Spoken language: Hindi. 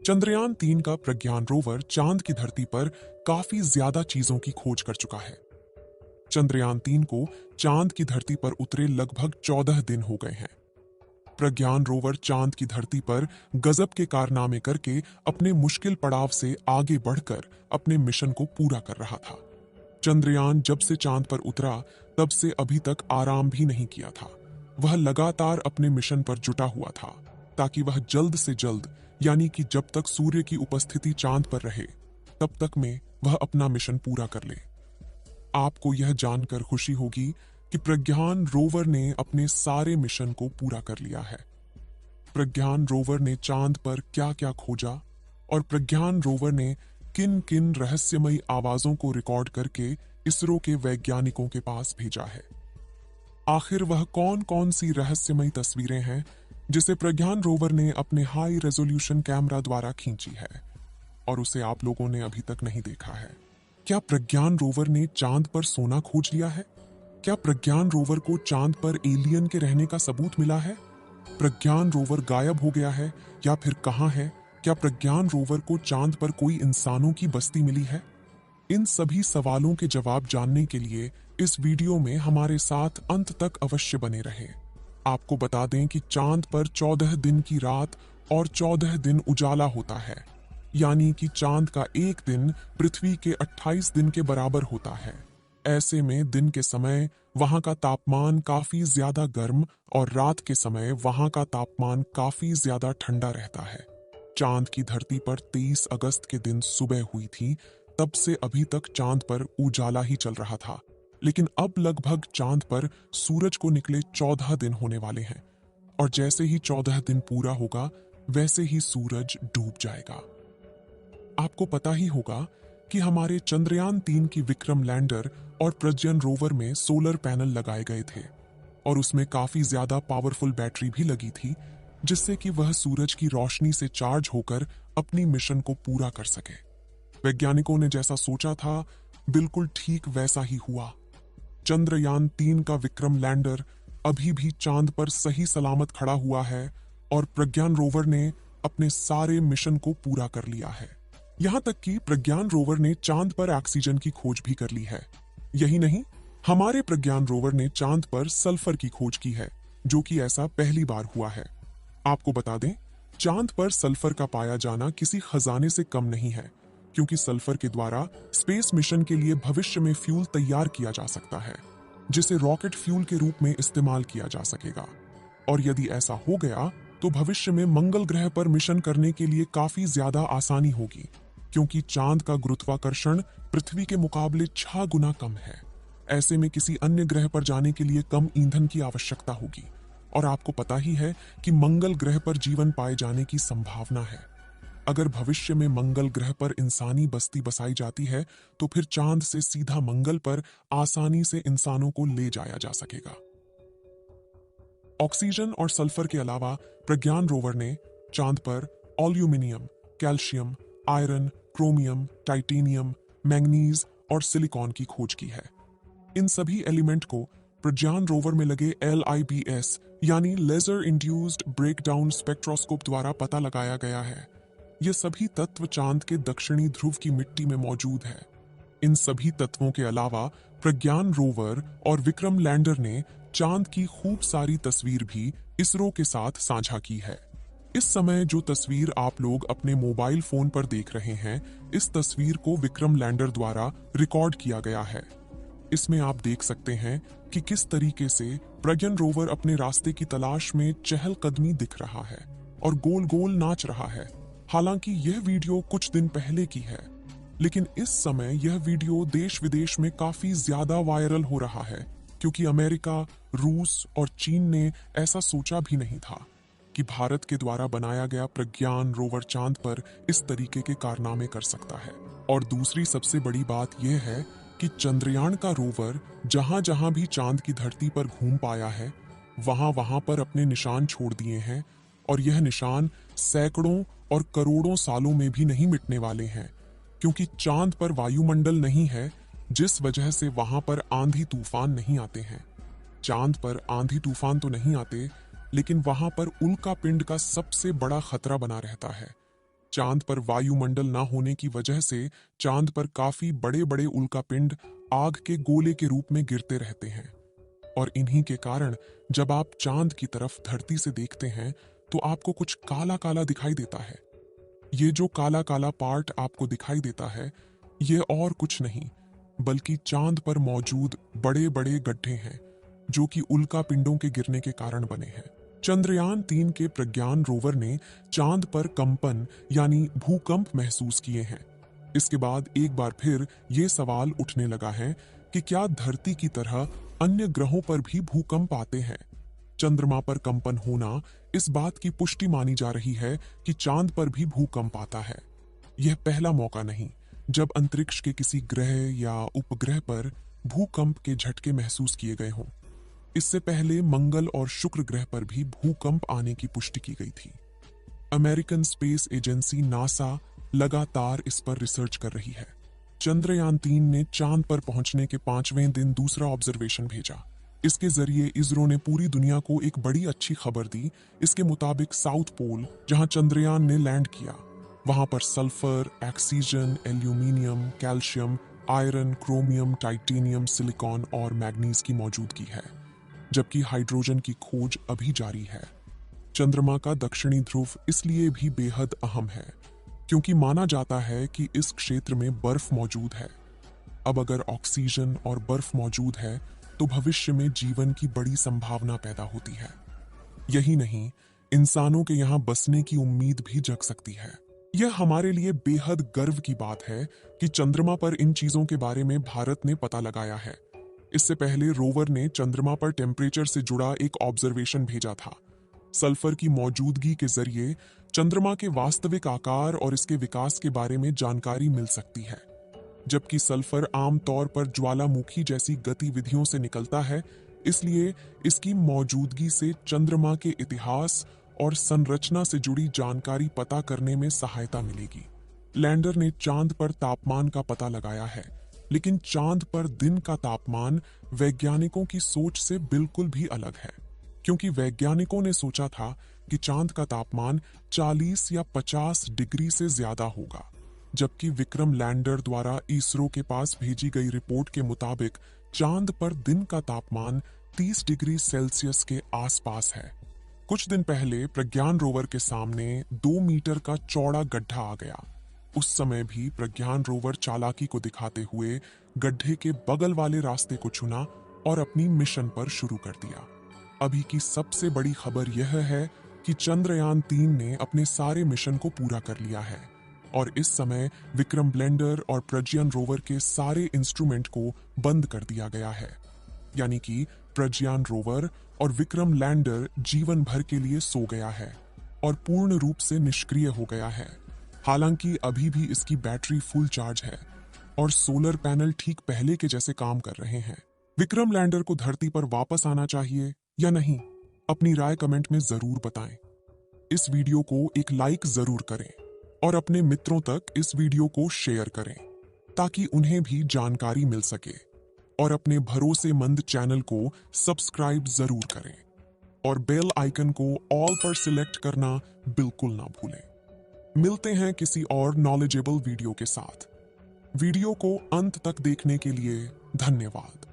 चंद्रयान 3 का प्रज्ञान रोवर चांद की धरती पर काफी ज्यादा चीजों की खोज कर चुका है। चंद्रयान 3 को चांद की धरती पर उतरे लगभग 14 दिन हो गए हैं। प्रज्ञान रोवर चांद की धरती पर गजब के कारनामे करके अपने मुश्किल पड़ाव से आगे बढ़कर अपने मिशन को पूरा कर रहा था। चंद्रयान जब से चांद पर उतरा तब से अभी तक आराम भी नहीं किया था। वह लगातार अपने मिशन पर जुटा हुआ था ताकि वह जल्द से जल्द, यानी कि जब तक सूर्य की उपस्थिति चांद पर रहे तब तक में वह अपना मिशन पूरा कर ले। आपको यह जानकर खुशी होगी कि प्रज्ञान रोवर ने अपने सारे मिशन को पूरा कर लिया है। प्रज्ञान रोवर ने चांद पर क्या क्या खोजा और प्रज्ञान रोवर ने किन किन रहस्यमयी आवाजों को रिकॉर्ड करके इसरो के वैज्ञानिकों के पास भेजा है। आखिर वह कौन कौन सी रहस्यमयी तस्वीरें हैं जिसे प्रज्ञान रोवर ने अपने हाई रेजोल्यूशन कैमरा द्वारा खींची है और उसे आप लोगों ने अभी तक नहीं देखा है। क्या प्रज्ञान रोवर ने चांद पर सोना खोज लिया है? क्या प्रज्ञान रोवर को चांद पर एलियन के रहने का सबूत मिला है? प्रज्ञान रोवर गायब हो गया है या फिर कहां है? क्या प्रज्ञान रोवर को चांद पर कोई इंसानों की बस्ती मिली है? इन सभी सवालों के जवाब जानने के लिए इस वीडियो में हमारे साथ अंत तक अवश्य बने रहें। आपको बता दें कि चांद पर 14 दिन की रात और 14 दिन उजाला होता है, यानी कि चांद का एक दिन पृथ्वी के 28 दिन के बराबर होता है। ऐसे में दिन के समय वहां का तापमान काफी ज्यादा गर्म और रात के समय वहां का तापमान काफी ज्यादा ठंडा रहता है। चांद की धरती पर 23 अगस्त के दिन सुबह हुई थी, तब से अभी तक चांद पर उजाला ही चल रहा था। लेकिन अब लगभग चांद पर सूरज को निकले 14 दिन होने वाले हैं और जैसे ही 14 दिन पूरा होगा वैसे ही सूरज डूब जाएगा। आपको पता ही होगा कि हमारे चंद्रयान 3 की विक्रम लैंडर और प्रज्ञान रोवर में सोलर पैनल लगाए गए थे और उसमें काफी ज्यादा पावरफुल बैटरी भी लगी थी जिससे कि वह सूरज की रोशनी से चार्ज होकर अपनी मिशन को पूरा कर सके। वैज्ञानिकों ने जैसा सोचा था बिल्कुल ठीक वैसा ही हुआ। चंद्रयान 3 का विक्रम लैंडर अभी भी चांद पर सही सलामत खड़ा हुआ है और प्रज्ञान रोवर ने अपने सारे मिशन को पूरा कर लिया है। यहां तक कि प्रज्ञान रोवर ने चांद पर ऑक्सीजन की खोज भी कर ली है। यही नहीं, हमारे प्रज्ञान रोवर ने चांद पर सल्फर की खोज की है, जो कि ऐसा पहली बार हुआ है। आपको बता दें, चांद पर सल्फर का पाया जाना किसी खजाने से कम नहीं है, क्योंकि सल्फर के द्वारा स्पेस मिशन के लिए भविष्य में फ्यूल तैयार किया जा सकता है, जिसे रॉकेट फ्यूल के रूप में इस्तेमाल किया जा सकेगा। और यदि ऐसा हो गया तो भविष्य में मंगल ग्रह पर मिशन करने के लिए काफी ज्यादा आसानी होगी, क्योंकि चांद का गुरुत्वाकर्षण पृथ्वी के मुकाबले 6 गुना कम है। ऐसे में किसी अन्य ग्रह पर जाने के लिए कम ईंधन की आवश्यकता होगी और आपको पता ही है कि मंगल ग्रह पर जीवन पाए जाने की संभावना है। अगर भविष्य में मंगल ग्रह पर इंसानी बस्ती बसाई जाती है तो फिर चांद से सीधा मंगल पर आसानी से इंसानों को ले जाया जा सकेगा। ऑक्सीजन और सल्फर के अलावा प्रज्ञान रोवर ने चांद पर aluminium, calcium, iron, chromium, titanium, manganese और सिलिकॉन की खोज की है। इन सभी एलिमेंट को प्रज्ञान रोवर में लगे LIBS यानी लेजर इंड्यूस्ड ब्रेकडाउन स्पेक्ट्रोस्कोप द्वारा पता लगाया गया है। ये सभी तत्व चांद के दक्षिणी ध्रुव की मिट्टी में मौजूद है। इन सभी तत्वों के अलावा प्रज्ञान रोवर और विक्रम लैंडर ने चांद की खूब सारी तस्वीर भी इसरो के साथ साझा की है। इस समय जो तस्वीर आप लोग अपने मोबाइल फोन पर देख रहे हैं, इस तस्वीर को विक्रम लैंडर द्वारा रिकॉर्ड किया गया है। इसमें आप देख सकते हैं कि किस तरीके से प्रज्ञान रोवर अपने रास्ते की तलाश में चहलकदमी दिख रहा है और गोल गोल नाच रहा है। हालांकि यह वीडियो कुछ दिन पहले की है, लेकिन इस समय यह वीडियो देश विदेश में काफी ज्यादा वायरल हो रहा है, क्योंकि अमेरिका, रूस और चीन ने ऐसा सोचा भी नहीं था कि भारत के द्वारा बनाया गया प्रज्ञान रोवर चांद पर इस तरीके के कारनामे कर सकता है। और दूसरी सबसे बड़ी बात यह है कि चंद्रयान का रोवर जहां जहां भी चांद की धरती पर घूम पाया है, वहां वहां पर अपने निशान छोड़ दिए हैं और यह निशान सैकड़ों और करोड़ों सालों में भी नहीं मिटने वाले हैं, क्योंकि चांद पर वायुमंडल नहीं है, जिस वजह से वहां पर आंधी तूफान नहीं आते हैं। चांद पर आंधी तूफान तो नहीं आते, लेकिन वहां पर उल्का पिंड का सबसे बड़ा खतरा बना रहता है। चांद पर वायुमंडल ना होने की वजह से चांद पर काफी बड़े बड़े उल्कापिंड आग के गोले के रूप में गिरते रहते हैं, और इन्हीं के कारण जब आप चांद की तरफ धरती से देखते हैं तो आपको कुछ काला काला दिखाई देता है। ये जो काला काला पार्ट आपको दिखाई देता है, ये और कुछ नहीं बल्कि चांद पर मौजूद बड़े बड़े गड्ढे हैं जो कि उल्का पिंडों के गिरने के कारण बने हैं। चंद्रयान 3 के प्रज्ञान रोवर ने चांद पर कंपन यानी भूकंप महसूस किए हैं। इसके बाद एक बार फिर ये सवाल उठने लगा है कि क्या धरती की तरह अन्य ग्रहों पर भी भूकंप आते हैं। चंद्रमा पर कंपन होना इस बात की पुष्टि मानी जा रही है कि चांद पर भी भूकंप आता है। यह पहला मौका नहीं जब अंतरिक्ष के किसी ग्रह या उपग्रह पर भूकंप के झटके महसूस किए गए हों। इससे पहले मंगल और शुक्र ग्रह पर भी भूकंप आने की पुष्टि की गई थी। अमेरिकन स्पेस एजेंसी नासा लगातार इस पर रिसर्च कर रही है। चंद्रयान 3 ने चांद पर पहुंचने के 5वें दिन दूसरा ऑब्जर्वेशन भेजा। इसके जरिए इसरो ने पूरी दुनिया को एक बड़ी अच्छी खबर दी। इसके मुताबिक साउथ पोल, जहां चंद्रयान ने लैंड किया, वहां पर sulphur, oxygen, aluminium, calcium, iron, chromium, titanium, silicon और मैग्नीज की मौजूदगी है, जबकि हाइड्रोजन की खोज अभी जारी है। चंद्रमा का दक्षिणी ध्रुव इसलिए भी बेहद अहम है क्योंकि माना जाता है कि इस क्षेत्र में बर्फ मौजूद है। अब अगर ऑक्सीजन और बर्फ मौजूद है तो भविष्य में जीवन की बड़ी संभावना पैदा होती है। यही नहीं, इंसानों के यहाँ बसने की उम्मीद भी जग सकती है। यह हमारे लिए बेहद गर्व की बात है कि चंद्रमा पर इन चीजों के बारे में भारत ने पता लगाया है। इससे पहले रोवर ने चंद्रमा पर टेम्परेचर से जुड़ा एक ऑब्जर्वेशन भेजा था। सल्फर की मौजूदगी के जरिए चंद्रमा के वास्तविक आकार और इसके विकास के बारे में जानकारी मिल सकती है। जबकि सल्फर आमतौर पर ज्वालामुखी जैसी गतिविधियों से निकलता है, इसलिए इसकी मौजूदगी से चंद्रमा के इतिहास और संरचना से जुड़ी जानकारी पता करने में सहायता मिलेगी। लैंडर ने चांद पर तापमान का पता लगाया है, लेकिन चांद पर दिन का तापमान वैज्ञानिकों की सोच से बिल्कुल भी अलग है, क्योंकि वैज्ञानिकों ने सोचा था कि चांद का तापमान 40 या 50 डिग्री से ज्यादा होगा, जबकि विक्रम लैंडर द्वारा इसरो के पास भेजी गई रिपोर्ट के मुताबिक चांद पर दिन का तापमान 30 डिग्री सेल्सियस के आसपास है। कुछ दिन पहले प्रज्ञान रोवर के सामने 2 मीटर का चौड़ा गड्ढा आ गया। उस समय भी प्रज्ञान रोवर चालाकी को दिखाते हुए गड्ढे के बगल वाले रास्ते को चुना और अपनी मिशन पर शुरू कर दिया। अभी की सबसे बड़ी खबर यह है कि चंद्रयान 3 ने अपने सारे मिशन को पूरा कर लिया है और इस समय विक्रम लैंडर और प्रज्ञान रोवर के सारे इंस्ट्रूमेंट को बंद कर दिया गया है। यानी कि प्रज्ञान रोवर और विक्रम लैंडर जीवन भर के लिए सो गया है और पूर्ण रूप से निष्क्रिय हो गया है। हालांकि अभी भी इसकी बैटरी फुल चार्ज है और सोलर पैनल ठीक पहले के जैसे काम कर रहे हैं। विक्रम लैंडर को धरती पर वापस आना चाहिए या नहीं, अपनी राय कमेंट में जरूर बताएं। इस वीडियो को एक लाइक जरूर करें और अपने मित्रों तक इस वीडियो को शेयर करें ताकि उन्हें भी जानकारी मिल सके, और अपने भरोसेमंद चैनल को सब्सक्राइब जरूर करें और बेल आइकन को ऑल पर सिलेक्ट करना बिल्कुल ना भूलें। मिलते हैं किसी और नॉलेजेबल वीडियो के साथ। वीडियो को अंत तक देखने के लिए धन्यवाद।